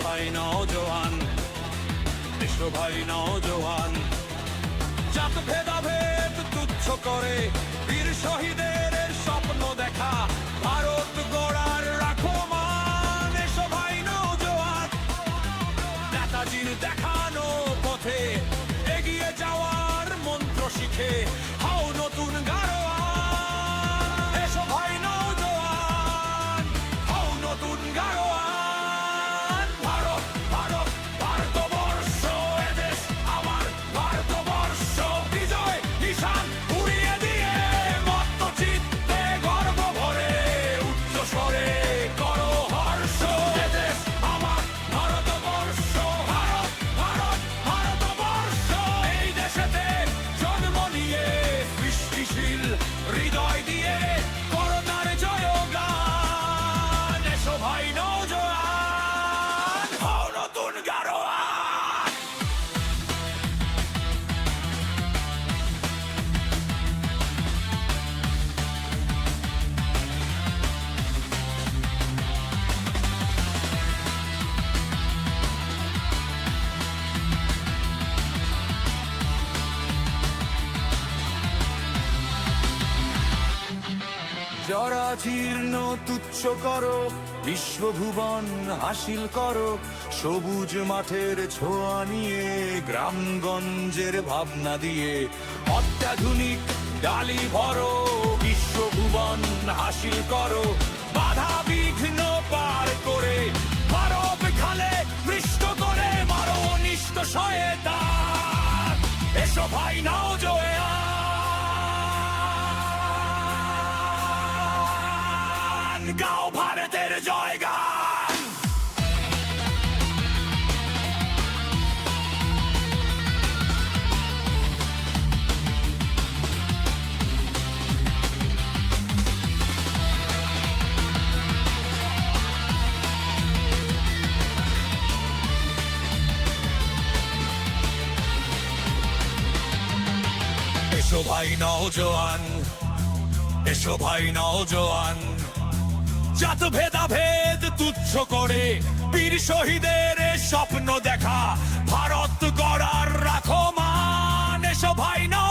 ভাই নওজোয়ান, এসো ভাই নওজোয়ান। জাত ভেদাভেদ তুচ্ছ করে বীর শহীদের স্বপ্ন দেখা, ভারত গড়ার রাখো মান। এসো ভাই নওজোয়ান, নেতাজির দেখানো পথে এগিয়ে যাওয়ার মন্ত্র শিখে হাও নতুন গাড়োয়ান। এসো ভাই নওজোয়ান, হাও নতুন গাড়োয়ান। ভারত ভারত ভারতবর্ষ, এদেশ আমার ভারতবর্ষ। বিজয় নিশান উড়িয়ে দিয়ে মত্ত চিত্তে গর্ব ভরে উচ্চ স্বরে করো হর্ষ। এদেশ আমার ভারতবর্ষ, ভারত ভারত ভারতবর্ষ। এই দেশেতে জন্ম নিয়ে সৃষ্টিশীল হৃদয় দিয়ে করো তার জয়গান। এসো ভাই নওজোয়ান, হও নতুন গাড়োয়ান। জরাজীর্ণ তুচ্ছ করো, বিশ্বভুবন হাসিল করো। সবুজ মাঠের ছোঁয়া নিয়ে, গ্রামগঞ্জের ভাবনা দিয়ে অত্যাধুনিক ডালি ভরো, বিশ্বভুবন হাসিল করো। বাধা বিঘ্ন পার করে মানব খালে পৃষ্ঠ করে মারো নিষ্ঠ শয়তান। এসো ভাই নওজোয়ান, গাও ভারতের জয়গান। এসো ভাই নওজোয়ান, এসো ভাই নওজোয়ান। জাত ভেদাভেদ তুচ্ছ করে বীর শহীদের স্বপ্ন দেখা, ভারত গড়ার রাখো মান। এসো ভাই নওজোয়ান।